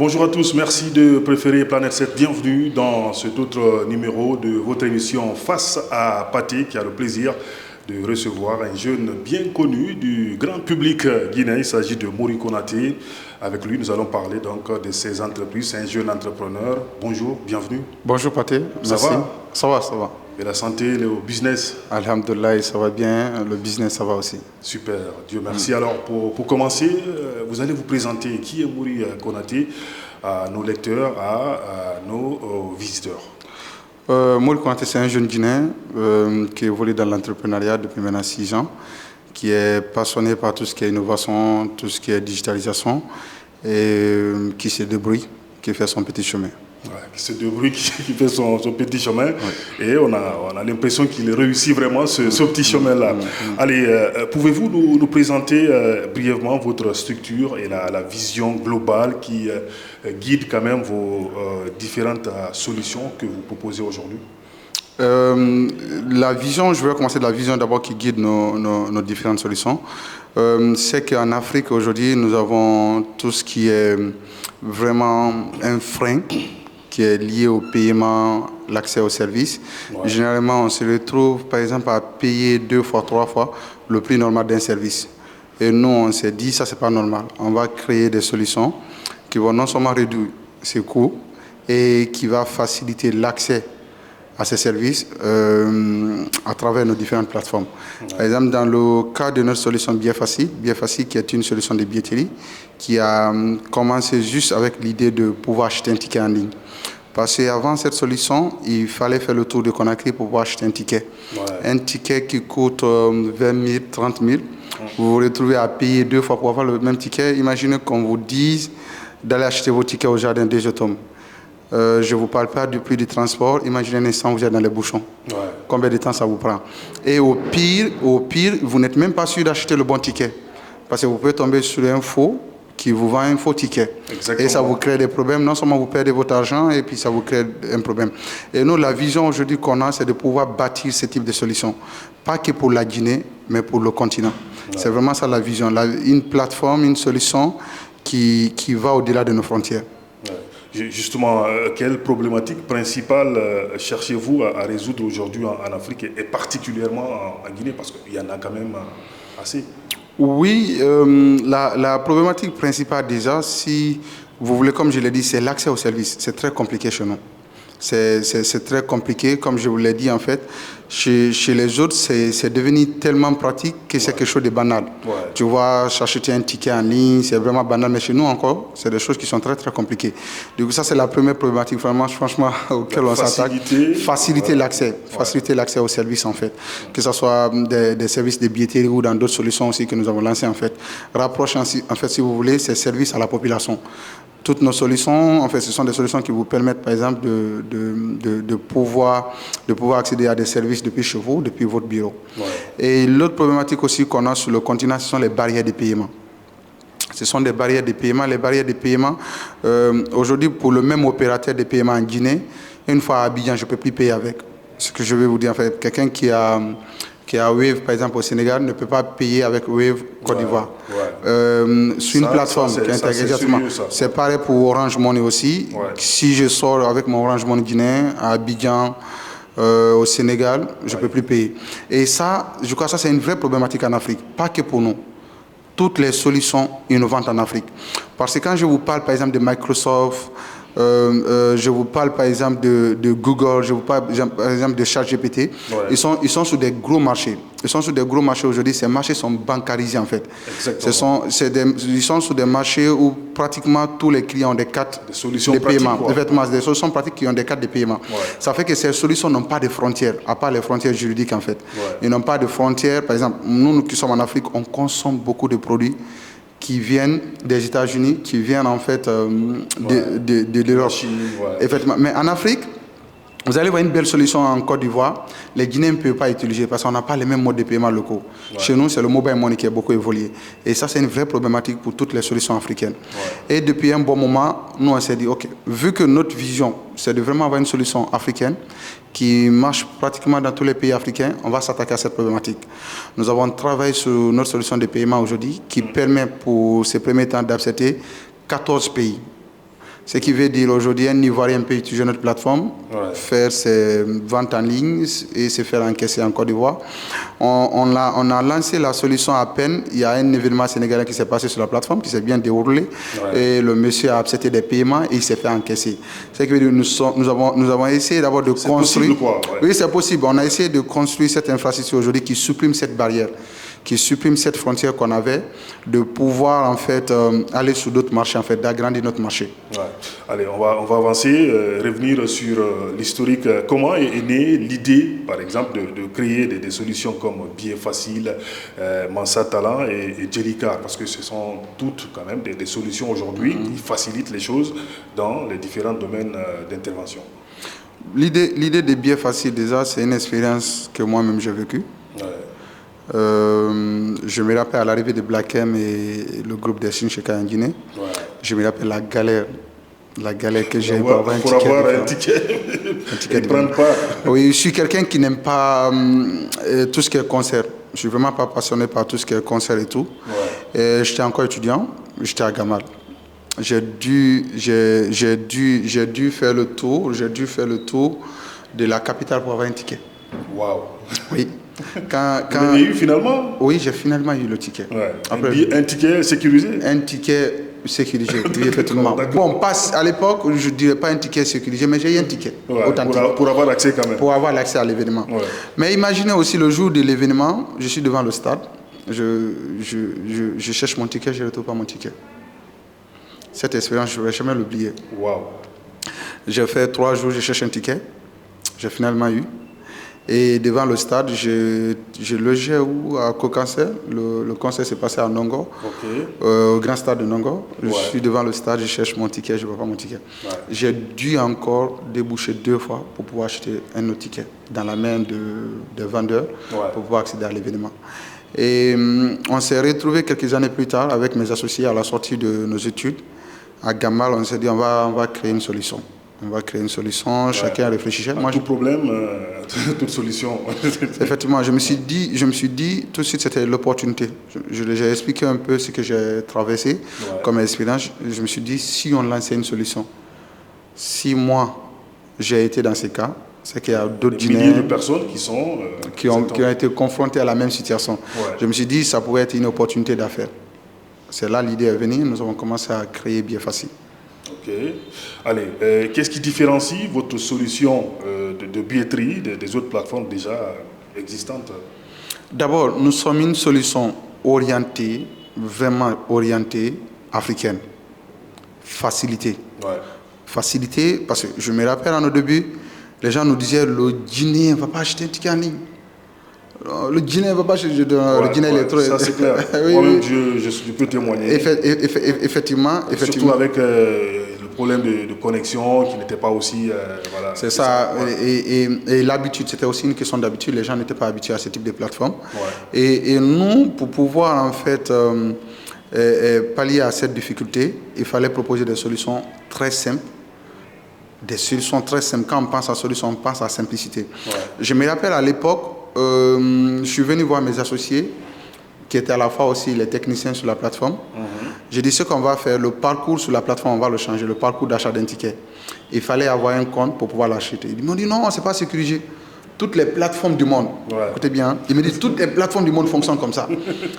Bonjour à tous, merci de préférer Planète 7. Bienvenue dans cet autre numéro de votre émission Face à Pathé, qui a le plaisir de recevoir un jeune bien connu du grand public guinéen. Il s'agit de Mori Konaté. Avec lui, nous allons parler donc de ses entreprises. C'est un jeune entrepreneur. Bonjour, bienvenue. Bonjour Pathé, merci. Ça va. Et la santé, le business? Alhamdulillah, ça va bien. Le business, ça va aussi. Super, Dieu merci. Alors, pour commencer, vous allez vous présenter. Qui est Mori Konaté à nos lecteurs, à nos visiteurs? Mori Konaté, c'est un jeune Guinéen qui évolue dans l'entrepreneuriat depuis maintenant 6 ans, qui est passionné par tout ce qui est innovation, tout ce qui est digitalisation, et qui se débrouille, qui fait son petit chemin. Ouais, qui se débrouille, qui fait son petit chemin. Ouais. Et on a l'impression qu'il réussit vraiment ce petit chemin-là. Allez, pouvez-vous nous présenter brièvement votre structure et la vision globale qui guide quand même vos différentes solutions que vous proposez aujourd'hui? La vision, je vais commencer de la vision d'abord qui guide nos différentes solutions. C'est qu'en Afrique aujourd'hui, nous avons tout ce qui est vraiment un frein qui est lié au paiement, l'accès aux services. Ouais. Généralement, on se retrouve, par exemple, à payer 2 fois, 3 fois le prix normal d'un service. Et nous, on s'est dit, ça, c'est pas normal. On va créer des solutions qui vont non seulement réduire ces coûts et qui va faciliter l'accès à ces services à travers nos différentes plateformes. Ouais. Par exemple, dans le cas de notre solution Biefacile qui est une solution de billetterie, qui a commencé juste avec l'idée de pouvoir acheter un ticket en ligne. Parce qu'avant cette solution, il fallait faire le tour de Conakry pour pouvoir acheter un ticket. Ouais. Un ticket qui coûte 20 000, 30 000. Vous vous retrouvez à payer 2 fois pour avoir le même ticket. Imaginez qu'on vous dise d'aller acheter vos tickets au jardin des Automes. Je ne vous parle pas du prix du transport. Imaginez un instant, vous êtes dans les bouchons. Ouais. Combien de temps ça vous prend? Et au pire, vous n'êtes même pas sûr d'acheter le bon ticket. Parce que vous pouvez tomber sur un faux qui vous vend un faux ticket. Exactement. Et ça vous crée des problèmes. Non seulement vous perdez votre argent, et puis ça vous crée un problème. Et nous, la vision aujourd'hui qu'on a, c'est de pouvoir bâtir ce type de solution. Pas que pour la Guinée, mais pour le continent. Ouais. C'est vraiment ça la vision. Une plateforme, une solution qui va au-delà de nos frontières. Justement, quelle problématique principale cherchez-vous à résoudre aujourd'hui en Afrique et particulièrement en Guinée, parce qu'il y en a quand même assez? Oui, la problématique principale déjà, si vous voulez, comme je l'ai dit, c'est l'accès aux services. C'est très compliqué chez nous. C'est très compliqué, comme je vous l'ai dit en fait. Chez les autres, c'est devenu tellement pratique que c'est quelque chose de banal. Ouais. Tu vois, acheter un ticket en ligne, c'est vraiment banal. Mais chez nous encore, c'est des choses qui sont très très compliquées. Du coup, ça c'est la première problématique vraiment, franchement, auquel on s'attaque. Faciliter l'accès. Faciliter l'accès aux services en fait. Que ce soit des services de billetterie ou dans d'autres solutions aussi que nous avons lancées en fait. Rapproche en fait, si vous voulez, ces services à la population. Toutes nos solutions, en fait, ce sont des solutions qui vous permettent, par exemple, de pouvoir accéder à des services depuis chez vous, depuis votre bureau. Ouais. Et l'autre problématique aussi qu'on a sur le continent, ce sont les barrières de paiement. Ce sont des barrières de paiement. Les barrières de paiement, aujourd'hui, pour le même opérateur de paiement en Guinée, une fois à Abidjan, je ne peux plus payer avec. Ce que je vais vous dire, en fait, quelqu'un qui a Wave, par exemple, au Sénégal, ne peut pas payer avec Wave Côte d'Ivoire. Ouais. Sur une plateforme qui intègre exactement. C'est pareil pour Orange Money aussi. Ouais. Si je sors avec mon Orange Money guinéen à Abidjan, au Sénégal, je ne peux plus payer. Et ça, je crois que ça, c'est une vraie problématique en Afrique. Pas que pour nous. Toutes les solutions innovantes en Afrique. Parce que quand je vous parle, par exemple, de Microsoft, je vous parle par exemple de Google, je vous parle par exemple de ChatGPT. Ouais. Ils sont sur des gros marchés. Ils sont sur des gros marchés aujourd'hui. Ces marchés sont bancarisés en fait. Ils sont sur des marchés où pratiquement tous les clients ont des cartes de paiement. Effectivement, des solutions pratiques qui ont des cartes de paiement. Ouais. Ça fait que ces solutions n'ont pas de frontières, à part les frontières juridiques en fait. Ouais. Ils n'ont pas de frontières. Par exemple, nous qui sommes en Afrique, on consomme beaucoup de produits qui viennent des États-Unis, qui viennent en fait de l'Europe. Ouais. Effectivement. Mais en Afrique, vous allez voir une belle solution en Côte d'Ivoire. Les Guinéens ne peuvent pas utiliser parce qu'on n'a pas les mêmes modes de paiement locaux. Ouais. Chez nous, c'est le mobile money qui a beaucoup évolué. Et ça, c'est une vraie problématique pour toutes les solutions africaines. Ouais. Et depuis un bon moment, nous, on s'est dit, OK, vu que notre vision, c'est de vraiment avoir une solution africaine qui marche pratiquement dans tous les pays africains, on va s'attaquer à cette problématique. Nous avons travaillé sur notre solution de paiement aujourd'hui qui permet pour ces premiers temps d'accepter 14 pays. Ce qui veut dire aujourd'hui, un Ivoirien peut utiliser notre plateforme, faire ses ventes en ligne et se faire encaisser en Côte d'Ivoire. On a lancé la solution à peine. Il y a un événement sénégalais qui s'est passé sur la plateforme, qui s'est bien déroulé. Et le monsieur a accepté des paiements et il s'est fait encaisser. Ce qui veut dire nous avons essayé d'abord de construire. Oui, c'est possible. On a essayé de construire cette infrastructure aujourd'hui qui supprime cette barrière, qui supprime cette frontière qu'on avait, de pouvoir en fait aller sur d'autres marchés, en fait, d'agrandir notre marché. Allez, on va avancer, revenir sur l'historique. Comment est née l'idée, par exemple, de créer des solutions comme Billet Facile, Mansa Talent et Jellycar, parce que ce sont toutes quand même des solutions aujourd'hui qui facilitent les choses dans les différents domaines d'intervention. L'idée des Billets Faciles, déjà, c'est une expérience que moi-même j'ai vécue. Je me rappelle à l'arrivée de Black M et le groupe des Chine chez Guinée. Je me rappelle la galère que j'ai eu pour avoir un ticket. Et prendre part. Oui, je suis quelqu'un qui n'aime pas tout ce qui est concert. Je suis vraiment pas passionné par tout ce qui est concert et tout. J'étais encore étudiant, j'étais à Gamal. J'ai dû faire le tour de la capitale pour avoir un ticket. Waouh. Oui. Vous l'avez eu finalement? Oui, j'ai finalement eu le ticket. Après, un ticket sécurisé? Un ticket sécurisé, oui, effectivement. Bon, à l'époque, je ne dirais pas un ticket sécurisé, mais j'ai eu un ticket authentique. Pour avoir l'accès quand même. Pour avoir l'accès à l'événement. Mais imaginez aussi le jour de l'événement, je suis devant le stade, je cherche mon ticket, je ne retrouve pas mon ticket. Cette expérience, je ne vais jamais l'oublier. Wow. J'ai fait 3 jours, je cherche un ticket. J'ai finalement eu. Et devant le stade, je logeais à Kokansé. Le concert s'est passé à Nongo, au grand stade de Nongo. Je suis devant le stade, je cherche mon ticket, je ne vois pas mon ticket. J'ai dû encore déboucher 2 fois pour pouvoir acheter un autre ticket dans la main de vendeurs pour pouvoir accéder à l'événement. Et on s'est retrouvés quelques années plus tard avec mes associés à la sortie de nos études. À Gamal, on s'est dit on va créer une solution. On va créer une solution, chacun réfléchissait. Tout problème, toute solution. Effectivement, je me suis dit tout de suite c'était l'opportunité. J'ai expliqué un peu ce que j'ai traversé comme expérience. Je me suis dit si on lançait une solution, si moi j'ai été dans ces cas, c'est qu'il y a d'autres milliers de personnes qui ont été confrontées à la même situation. Je me suis dit ça pourrait être une opportunité d'affaires. C'est là l'idée est venue. Nous avons commencé à créer Billet Facile. Ok. Allez, qu'est-ce qui différencie votre solution de billetterie des autres plateformes déjà existantes? D'abord, nous sommes une solution orientée, vraiment orientée, africaine. Facilité. Facilité, parce que je me rappelle à nos débuts, les gens nous disaient le Guinéen ne va pas acheter un ticket en ligne. Le Guinéen ne va pas acheter le Guinéen électronique. Ça, c'est clair. Moi-même, je peux témoigner. Effectivement. Surtout avec le problème de connexion qui n'était pas aussi... c'est ça. Et l'habitude, c'était aussi une question d'habitude. Les gens n'étaient pas habitués à ce type de plateforme. Et nous, pour pouvoir en fait pallier à cette difficulté, il fallait proposer des solutions très simples. Des solutions très simples. Quand on pense à solution, on pense à simplicité. Je me rappelle à l'époque, je suis venu voir mes associés qui étaient à la fois aussi les techniciens sur la plateforme. J'ai dit ce qu'on va faire, le parcours sur la plateforme, on va le changer, le parcours d'achat d'un ticket. Il fallait avoir un compte pour pouvoir l'acheter. Ils m'ont dit non, c'est pas sécurisé. Toutes les plateformes du monde, écoutez bien, ils me disent toutes les plateformes du monde fonctionnent comme ça.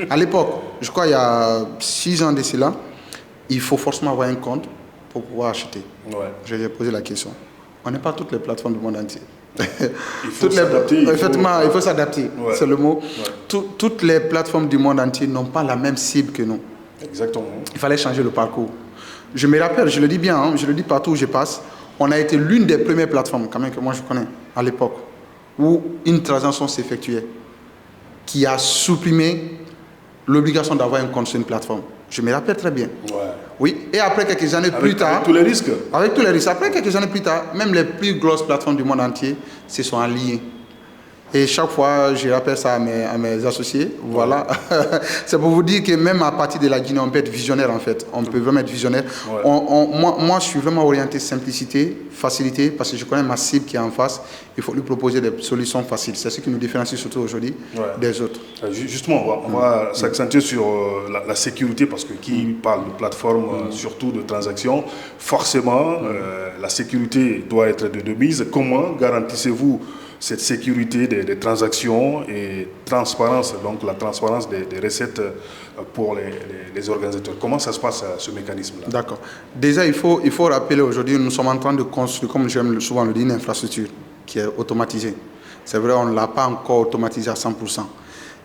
À l'époque, je crois il y a 6 ans de cela, il faut forcément avoir un compte pour pouvoir acheter. Je lui ai posé la question. On n'est pas toutes les plateformes du monde entier. Il faut s'adapter. Effectivement, il faut s'adapter, c'est le mot. Toutes les plateformes du monde entier n'ont pas la même cible que nous. Exactement. Il fallait changer le parcours. Je me rappelle, je le dis bien, je le dis partout où je passe, on a été l'une des premières plateformes, quand même que moi je connais, à l'époque, où une transaction s'effectuait, qui a supprimé l'obligation d'avoir un compte sur une plateforme. Je me rappelle très bien. Oui, et après quelques années plus tard... Avec tous les risques. Avec tous les risques. Après quelques années plus tard, même les plus grosses plateformes du monde entier se sont alliées. Et chaque fois, je rappelle ça à mes associés. Voilà. C'est pour vous dire que même à partir de la Guinée, on peut être visionnaire en fait. On peut vraiment être visionnaire. Ouais. Moi, je suis vraiment orienté simplicité, facilité, parce que je connais ma cible qui est en face. Il faut lui proposer des solutions faciles. C'est ce qui nous différencie surtout aujourd'hui des autres. Justement, on va s'accentuer sur la sécurité, parce que qui parle de plateforme, surtout de transactions, forcément, la sécurité doit être de mise. Comment garantissez-vous cette sécurité des transactions et transparence, donc la transparence des recettes pour les organisateurs? Comment ça se passe, ce mécanisme-là? D'accord. Déjà, il faut rappeler aujourd'hui, nous sommes en train de construire, comme j'aime souvent le dire, une infrastructure qui est automatisée. C'est vrai, on ne l'a pas encore automatisée à 100%.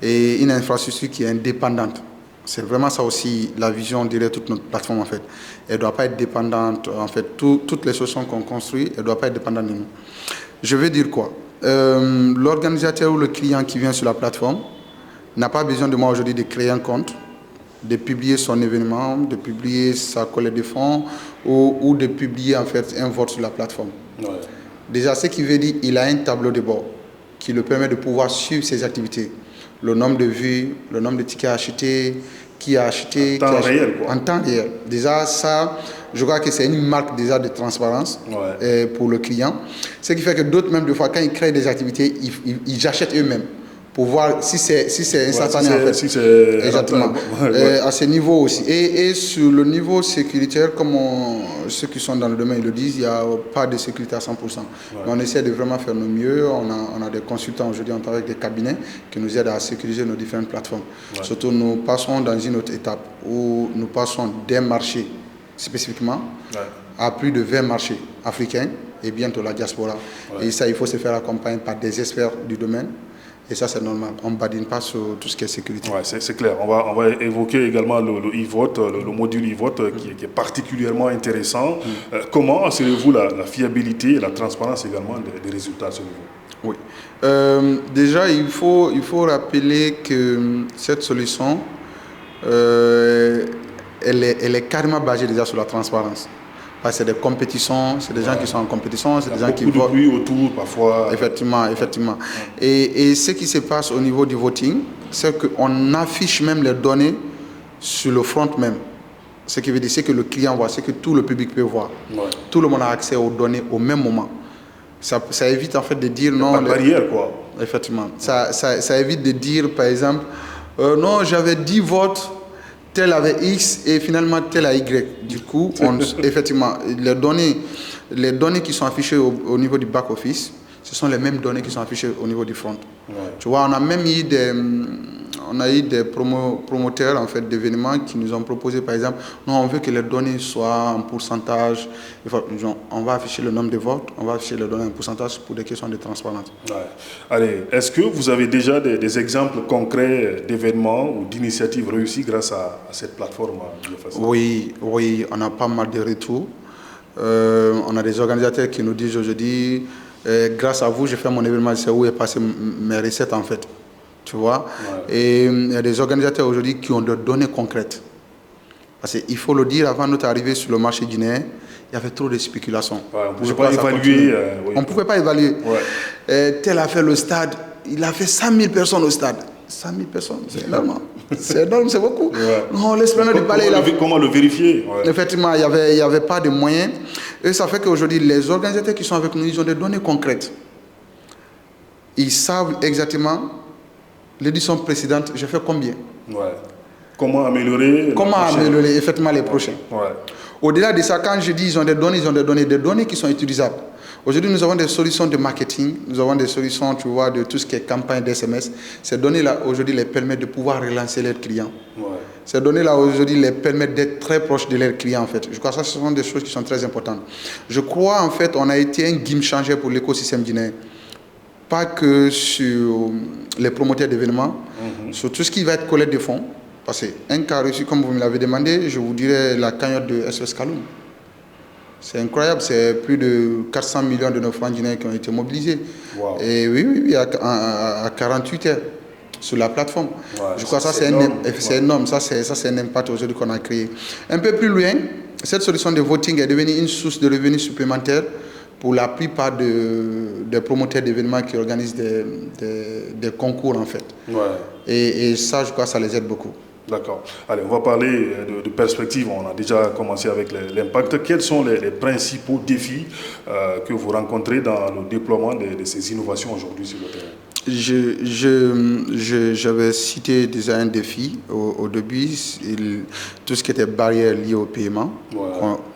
Et une infrastructure qui est indépendante. C'est vraiment ça aussi la vision derrière toute notre plateforme en fait. Elle ne doit pas être dépendante, en fait, toutes les solutions qu'on construit, elle ne doit pas être dépendante de nous. Je veux dire quoi? L'organisateur ou le client qui vient sur la plateforme n'a pas besoin de moi aujourd'hui de créer un compte, de publier son événement, de publier sa collecte de fonds ou de publier en fait un vote sur la plateforme. Ouais. Déjà, ce qui veut dire qu'il a un tableau de bord qui le permet de pouvoir suivre ses activités. Le nombre de vues, le nombre de tickets achetés, qui a acheté. En temps réel, quoi. En temps réel. Déjà, ça, je crois que c'est une marque déjà de transparence pour le client. Ce qui fait que d'autres, même des fois, quand ils créent des activités, ils achètent eux-mêmes pour voir si c'est instantané en fait. Si c'est exactement. À ce niveau aussi. Et sur le niveau sécuritaire, comme ceux qui sont dans le domaine le disent, il n'y a pas de sécurité à 100%. Mais on essaie de vraiment faire nos mieux. On a des consultants aujourd'hui, on travaille avec des cabinets qui nous aident à sécuriser nos différentes plateformes. Surtout, nous passons dans une autre étape où nous passons des marchés spécifiquement à plus de 20 marchés africains et bientôt la diaspora. Et ça, il faut se faire accompagner par des experts du domaine. Et ça, c'est normal. On ne badine pas sur tout ce qui est sécurité. Ouais, c'est clair. On va évoquer également le e-vote, le module e-vote qui est particulièrement intéressant. Comment assurez-vous la fiabilité et la transparence également des résultats à ce niveau? Oui. Déjà, il faut rappeler que cette solution, elle est carrément basée déjà sur la transparence. C'est des compétitions, c'est des gens qui sont en compétition, c'est des gens qui votent. Beaucoup de bruit autour parfois. Effectivement. Et ce qui se passe au niveau du voting, c'est qu'on affiche même les données sur le front même. Ce qui veut dire que le client voit, c'est que tout le public peut voir. Tout le monde a accès aux données au même moment. Ça évite en fait de dire non. Pas de barrière quoi. Effectivement. Ça évite de dire par exemple, non j'avais 10 votes. Tel avait X et finalement tel a Y. Du coup, effectivement, les données qui sont affichées au niveau du back-office, ce sont les mêmes données qui sont affichées au niveau du front. Tu vois, on a même eu des promoteurs en fait, d'événements qui nous ont proposé, par exemple, non, on veut que les données soient en pourcentage. On va afficher le nombre de votes, on va afficher les données en pourcentage pour des questions de transparence. Allez, est-ce que vous avez déjà des exemples concrets d'événements ou d'initiatives réussies grâce à cette plateforme? Oui, on a pas mal de retours. On a des organisateurs qui nous disent aujourd'hui, grâce à vous, j'ai fait mon événement, c'est où est passé mes recettes en fait. Tu vois, et il y a des organisateurs aujourd'hui qui ont des données concrètes. Parce qu'il faut le dire, avant notre arrivée sur le marché guinéen, il y avait trop de spéculations. On ne pouvait pas évaluer. On ne pouvait pas évaluer. Tel a fait le stade, il a fait 100 000 personnes au stade. 100 000 personnes, c'est énorme. C'est énorme, c'est beaucoup. Non, l'esplanade du palais. Comment le vérifier? Effectivement, il n'y avait pas de moyens. Et ça fait qu'aujourd'hui, les organisateurs qui sont avec nous, ils ont des données concrètes. Ils savent exactement. L'édition précédente, j'ai fait combien? Comment améliorer? Effectivement les prochains? Au-delà de ça, quand je dis ils ont des données qui sont utilisables. Aujourd'hui, nous avons des solutions de marketing, nous avons des solutions, tu vois, de tout ce qui est campagne d'SMS. Ces données-là, aujourd'hui, les permettent de pouvoir relancer leurs clients. Ces données-là, aujourd'hui, les permettent d'être très proches de leurs clients, en fait. Je crois que ça, ce sont des choses qui sont très importantes. Je crois, en fait, on a été un game changer pour l'écosystème guinéen. Pas que sur les promoteurs d'événements, sur tout ce qui va être collecte de fonds. Parce qu'un cas reçu, comme vous me l'avez demandé, je vous dirais la cagnotte de SOS Kaloum. C'est incroyable, c'est plus de 400 millions de nos francs guinéens qui ont été mobilisés. Et oui, à 48 heures sur la plateforme. Je crois que ça, c'est énorme. Ça, c'est un impact aujourd'hui qu'on a créé. Un peu plus loin, cette solution de voting est devenue une source de revenus supplémentaires pour la plupart des promoteurs d'événements qui organisent des concours en fait. Ouais. Et ça, je crois que ça les aide beaucoup. D'accord. Allez, on va parler de perspectives. On a déjà commencé avec l'impact. Quels sont les principaux défis que vous rencontrez dans le déploiement de ces innovations aujourd'hui sur le terrain? J'avais cité déjà un défi au début, tout ce qui était barrière liée au paiement,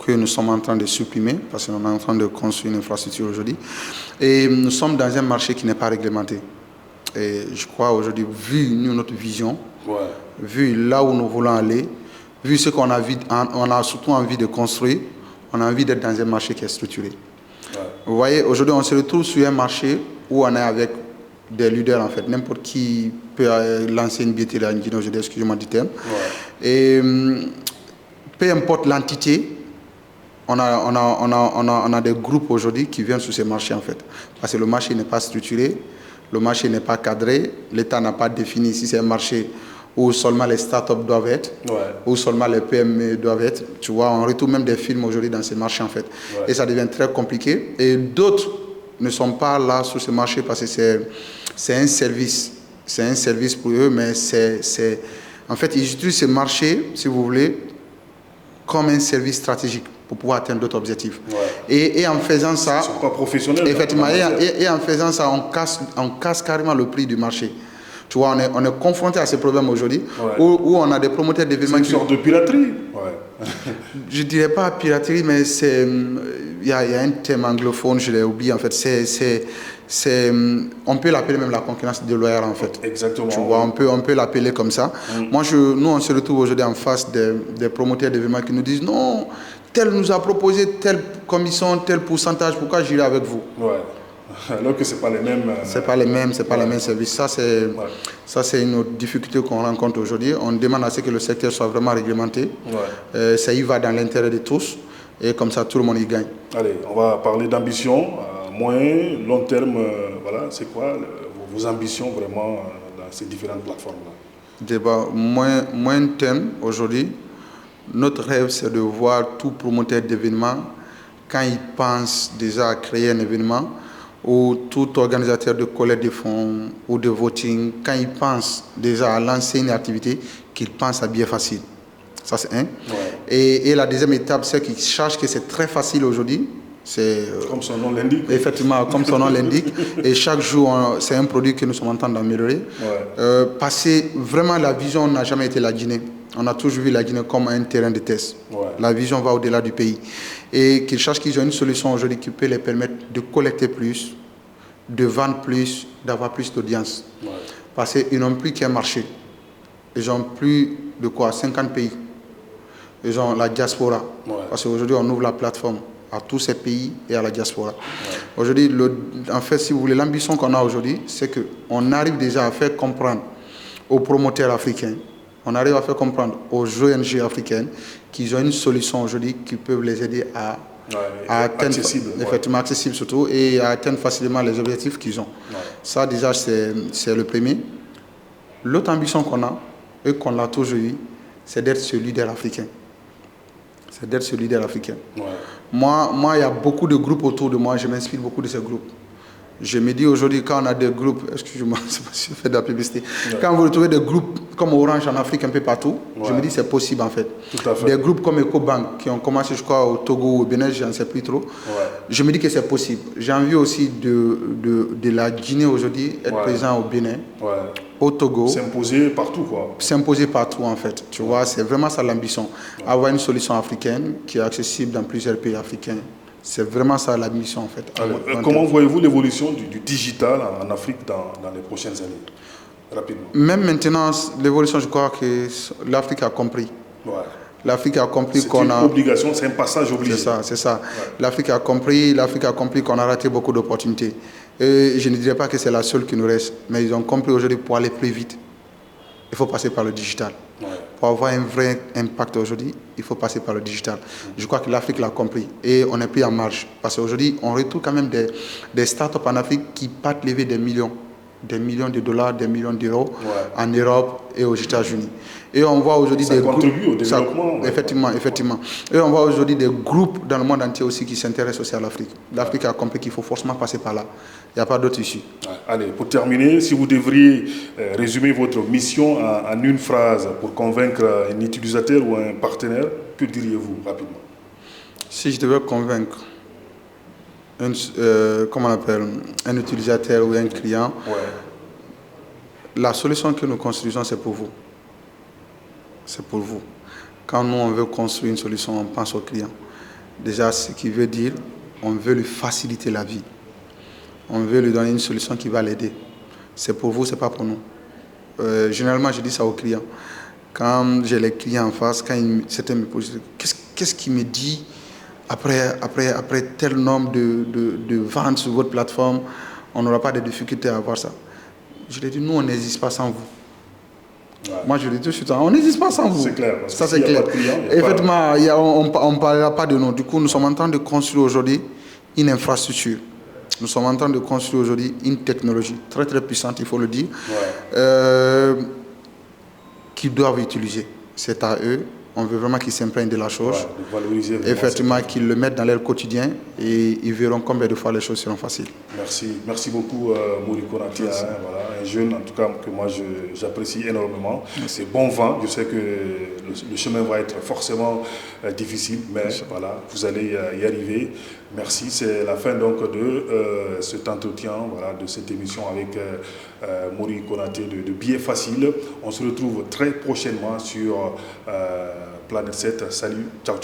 que nous sommes en train de supprimer, parce qu'on est en train de construire une infrastructure aujourd'hui. Et nous sommes dans un marché qui n'est pas réglementé. Et je crois aujourd'hui, vu notre vision, vu là où nous voulons aller, vu ce qu'on a, on a surtout envie de construire, on a envie d'être dans un marché qui est structuré. Vous voyez, aujourd'hui, on se retrouve sur un marché où on est avec des leaders en fait. N'importe qui peut lancer une billetterie en Guinée aujourd'hui, excusez-moi du terme. Et peu importe l'entité, on a des groupes aujourd'hui qui viennent sur ces marchés en fait. Parce que le marché n'est pas structuré, le marché n'est pas cadré, l'État n'a pas défini si c'est un marché où seulement les startups doivent être, où seulement les PME doivent être. Tu vois, on retrouve même des films aujourd'hui dans ces marchés en fait. Et ça devient très compliqué. Et d'autres ne sont pas là sur ce marché parce que c'est un service. C'est un service pour eux, mais en fait, ils utilisent ce marché, si vous voulez, comme un service stratégique pour pouvoir atteindre d'autres objectifs. Et en faisant ça... Ils ne sont pas professionnels. Effectivement, et en faisant ça, on casse carrément le prix du marché. Tu vois, on est confronté à ces problèmes aujourd'hui, où on a des promoteurs d'événements... C'est une sorte de piraterie. Je ne dirais pas piraterie, mais il y a un terme anglophone, je l'ai oublié en fait. On peut l'appeler même la concurrence déloyale en fait. Exactement. Tu vois, on peut l'appeler comme ça. Nous, on se retrouve aujourd'hui en face des promoteurs d'événements qui nous disent non, tel nous a proposé telle commission, tel pourcentage, pourquoi j'irai avec vous? Alors que ce n'est pas les mêmes... C'est pas les mêmes services. Ça, c'est une autre difficulté qu'on rencontre aujourd'hui. On demande à ce que le secteur soit vraiment réglementé. Ça y va dans l'intérêt de tous. Et comme ça, tout le monde y gagne. Allez, on va parler d'ambition. Moyen, long terme, voilà, c'est quoi vos ambitions vraiment dans ces différentes plateformes-là? Moyen terme, aujourd'hui, notre rêve, c'est de voir tout promoteur d'événements, quand il pense déjà à créer un événement, ou tout organisateur de collecte de fonds ou de voting, quand il pense déjà à lancer une activité, qu'il pense à bien facile. Ça, c'est un. Et la deuxième étape, c'est qu'il sache que c'est très facile aujourd'hui. Comme son nom l'indique. Effectivement, comme son nom l'indique. Et chaque jour, c'est un produit que nous sommes en train d'améliorer. Parce que vraiment, la vision n'a jamais été la Guinée. On a toujours vu la Guinée comme un terrain de test. La vision va au-delà du pays. Et qu'ils sachent qu'ils ont une solution aujourd'hui qui peut les permettre de collecter plus, de vendre plus, d'avoir plus d'audience. Parce qu'ils n'ont plus qu'un marché. Ils ont plus de quoi 50 pays. Ils ont la diaspora. Parce qu'aujourd'hui, on ouvre la plateforme à tous ces pays et à la diaspora. Aujourd'hui, en fait, si vous voulez, l'ambition qu'on a aujourd'hui, c'est qu'on arrive déjà à faire comprendre aux promoteurs africains, on arrive à faire comprendre aux ONG africaines qu'ils ont une solution aujourd'hui qui peut les aider à atteindre, effectivement accessible surtout, et à atteindre facilement les objectifs qu'ils ont. Ça déjà, c'est le premier. L'autre ambition qu'on a, et qu'on a toujours eu, c'est d'être ce leader africain. C'est d'être ce leader africain. Moi, il y a beaucoup de groupes autour de moi, je m'inspire beaucoup de ces groupes. Je me dis aujourd'hui, quand on a des groupes, excusez-moi, c'est pas si je fais de la publicité, quand vous retrouvez des groupes comme Orange en Afrique, un peu partout, je me dis c'est possible en fait. Tout à fait. Des groupes comme EcoBank qui ont commencé, je crois, au Togo ou au Bénin, je n'en sais plus trop. Je me dis que c'est possible. J'ai envie aussi de la Guinée aujourd'hui, être présent au Bénin, au Togo. S'imposer partout, quoi. S'imposer partout, en fait. Tu vois, c'est vraiment ça l'ambition. Avoir une solution africaine qui est accessible dans plusieurs pays africains. C'est vraiment ça la mission en fait. Comment voyez-vous l'évolution du digital en Afrique dans les prochaines années? Rapidement. Même maintenant, l'évolution, je crois que l'Afrique a compris. L'Afrique a compris qu'on a... C'est une obligation, c'est un passage obligé. C'est ça. L'Afrique a compris qu'on a raté beaucoup d'opportunités. Et je ne dirais pas que c'est la seule qui nous reste, mais ils ont compris aujourd'hui pour aller plus vite, il faut passer par le digital. Pour avoir un vrai impact aujourd'hui, il faut passer par le digital. Je crois que l'Afrique l'a compris et on est plus en marge. Parce qu'aujourd'hui, on retrouve quand même des startups en Afrique qui partent lever des millions. des millions de dollars, des millions d'euros en Europe et aux États-Unis. Et on voit aujourd'hui des groupes... Ça contribue au développement. Effectivement. Et on voit aujourd'hui des groupes dans le monde entier aussi qui s'intéressent aussi à l'Afrique. L'Afrique a compris qu'il faut forcément passer par là. Il n'y a pas d'autre issue. Allez, pour terminer, si vous devriez résumer votre mission en une phrase pour convaincre un utilisateur ou un partenaire, que diriez-vous rapidement? Si je devais convaincre un utilisateur ou un client, la solution que nous construisons, c'est pour vous. C'est pour vous. Quand nous, on veut construire une solution, on pense au client. Déjà, ce qui veut dire, on veut lui faciliter la vie. On veut lui donner une solution qui va l'aider. C'est pour vous, c'est pas pour nous. Généralement, je dis ça aux clients. Quand j'ai les clients en face, quand certains me posent, qu'est-ce qui me dit après tel nombre de ventes sur votre plateforme, on n'aura pas de difficulté à avoir ça. Je leur dis, nous, on n'existe pas sans vous. Moi, je le dis tout de suite, on n'existe pas sans vous. C'est clair. Ça, c'est clair. Effectivement, on ne parlera pas de nous. Du coup, nous sommes en train de construire aujourd'hui une infrastructure. Nous sommes en train de construire aujourd'hui une technologie très, très puissante, il faut le dire, qu'ils doivent utiliser. C'est à eux. On veut vraiment qu'ils s'imprègnent de la chose. De valoriser effectivement, qu'ils le mettent dans leur quotidien et ils verront combien de fois les choses seront faciles. Merci beaucoup, Mori Konaté, un jeune en tout cas que moi j'apprécie énormément. C'est bon vent. Je sais que le chemin va être forcément difficile, mais voilà, vous allez y arriver. Merci. C'est la fin donc de cet entretien, de cette émission avec Mori Konaté de Billets Faciles. On se retrouve très prochainement sur Planète 7. Salut, ciao.